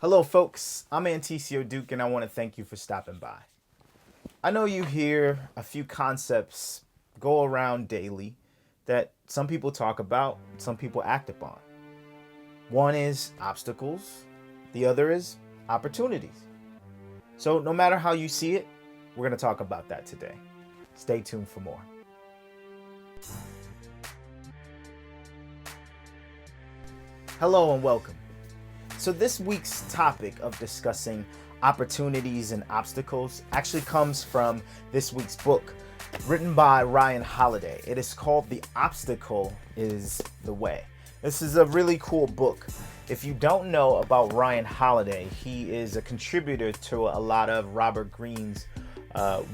Hello, folks. I'm Anticio Duke, and I want to thank you for stopping by. I know you hear a few concepts go around daily that some people talk about, some people act upon. One is obstacles, the other is opportunities. So, no matter how you see it, we're going to talk about that today. Stay tuned for more. Hello, and welcome. So this week's topic of discussing opportunities and obstacles actually comes from this week's book written by Ryan Holiday. It is called The Obstacle is the Way. This is a really cool book. If you don't know about Ryan Holiday, he is a contributor to a lot of Robert Greene's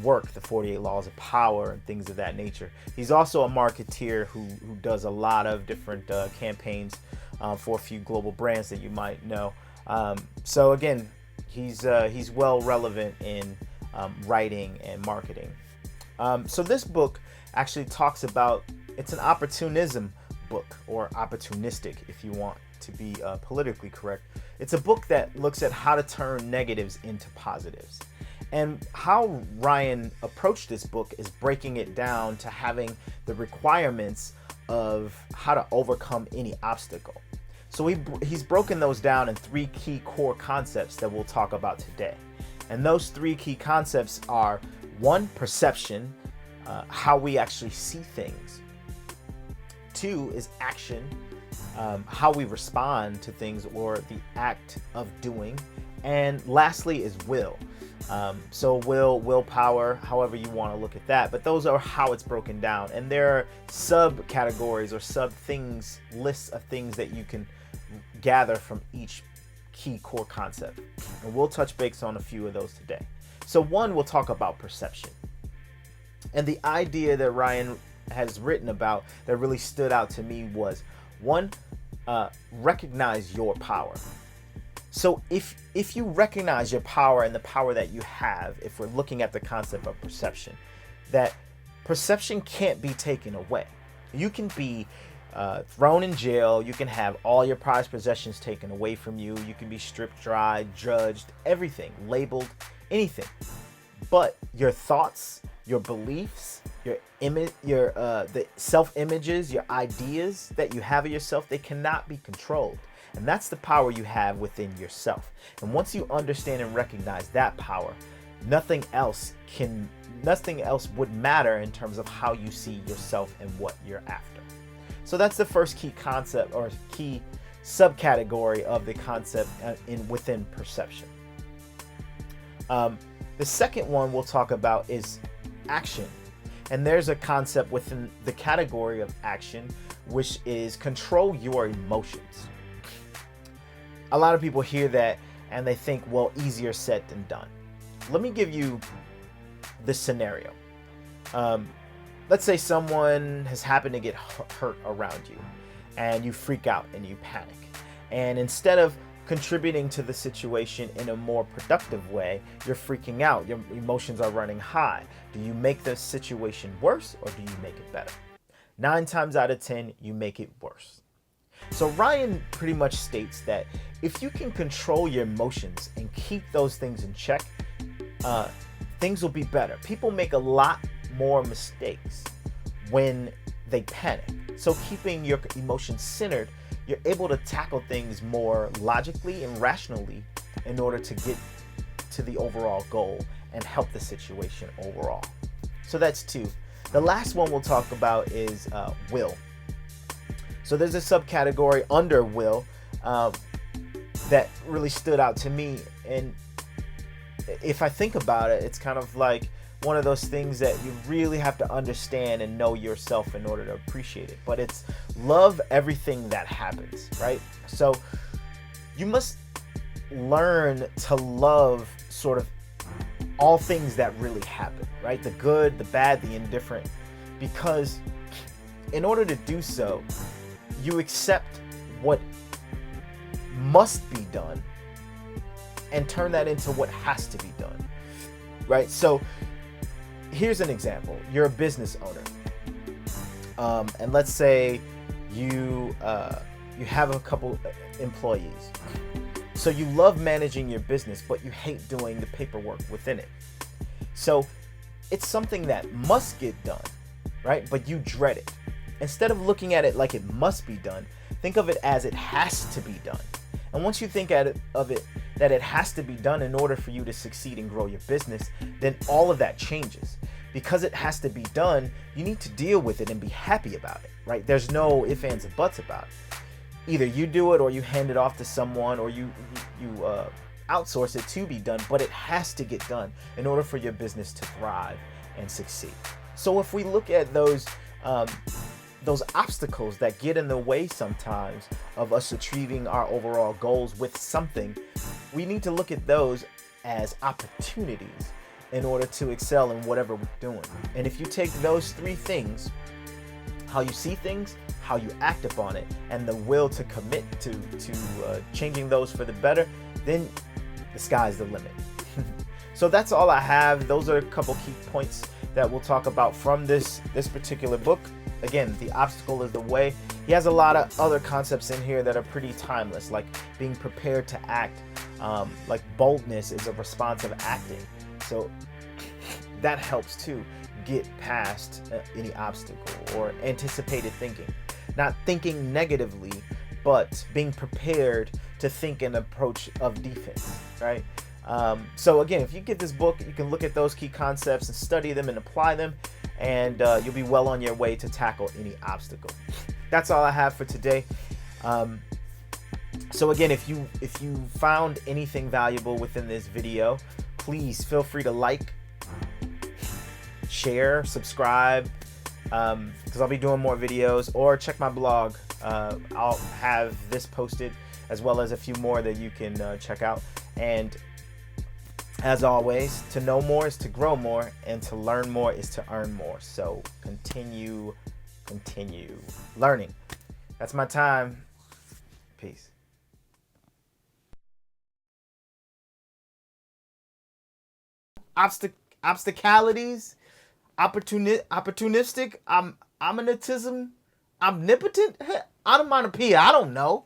work, the 48 Laws of Power and things of that nature. He's also a marketeer who does a lot of different campaigns for a few global brands that you might know. So again, he's well relevant in writing and marketing. So this book actually talks about, it's an opportunism book, or opportunistic if you want to be politically correct. It's a book that looks at how to turn negatives into positives. And how Ryan approached this book is breaking it down to having the requirements of how to overcome any obstacle. So he's broken those down in three key core concepts that we'll talk about today. And those three key concepts are: one, perception, how we actually see things. Two is action, how we respond to things or the act of doing. And lastly is will. So willpower, however you want to look at that, but those are how it's broken down. And there are subcategories or sub things, lists of things that you can gather from each key core concept. And we'll touch base on a few of those today. So one, we'll talk about perception. And the idea that Ryan has written about that really stood out to me was, one, recognize your power. So if you recognize your power and the power that you have, if we're looking at the concept of perception, that perception can't be taken away. You can be thrown in jail, you can have all your prized possessions taken away from you, you can be stripped dry, judged, everything, labeled, anything. But your thoughts, your beliefs, your image, the self-images, your ideas that you have of yourself, they cannot be controlled. And that's the power you have within yourself. And once you understand and recognize that power, nothing else would matter in terms of how you see yourself and what you're after. So that's the first key concept or key subcategory of the concept within perception. The second one we'll talk about is action. And there's a concept within the category of action, which is control your emotions. A lot of people hear that and they think, well, easier said than done. Let me give you this scenario. Let's say someone has happened to get hurt around you and you freak out and you panic. And instead of contributing to the situation in a more productive way, you're freaking out. Your emotions are running high. Do you make the situation worse or do you make it better? 9 times out of 10, you make it worse. So Ryan pretty much states that if you can control your emotions and keep those things in check, things will be better. People make a lot more mistakes when they panic. So keeping your emotions centered, you're able to tackle things more logically and rationally in order to get to the overall goal and help the situation overall. So that's two. The last one we'll talk about is will. So there's a subcategory under will that really stood out to me. And if I think about it, it's kind of like one of those things that you really have to understand and know yourself in order to appreciate it. But it's love everything that happens, right? So you must learn to love sort of all things that really happen, right? The good, the bad, the indifferent. Because in order to do so, you accept what must be done and turn that into what has to be done, right? So here's an example. You're a business owner, and let's say you have a couple employees. So you love managing your business, but you hate doing the paperwork within it. So it's something that must get done, right? But you dread it. Instead of looking at it like it must be done, think of it as it has to be done. And once you think of it that it has to be done in order for you to succeed and grow your business, then all of that changes. Because it has to be done, you need to deal with it and be happy about it, right? There's no ifs, ands, or buts about it. Either you do it or you hand it off to someone, or you outsource it to be done, but it has to get done in order for your business to thrive and succeed. So if we look at those obstacles that get in the way sometimes of us achieving our overall goals with something, we need to look at those as opportunities in order to excel in whatever we're doing. And if you take those three things, how you see things, how you act upon it, and the will to commit to changing those for the better, then the sky's the limit. So that's all I have. Those are a couple key points that we'll talk about from this particular book. Again, the obstacle is the way. He has a lot of other concepts in here that are pretty timeless, like being prepared to act, like boldness is a response of acting. So that helps too, get past any obstacle, or anticipated thinking. Not thinking negatively, but being prepared to think an approach of defense, right? So again, if you get this book, you can look at those key concepts and study them and apply them, and you'll be well on your way to tackle any obstacle. That's all I have for today. So again, if you found anything valuable within this video, please feel free to like, share, subscribe, because I'll be doing more videos, or check my blog. I'll have this posted as well as a few more that you can check out. And as always, to know more is to grow more, and to learn more is to earn more. So continue learning. That's my time. Peace. Obstacalities, opportunistic, omnipotent, omnipotent, onomatopoeia, I don't know.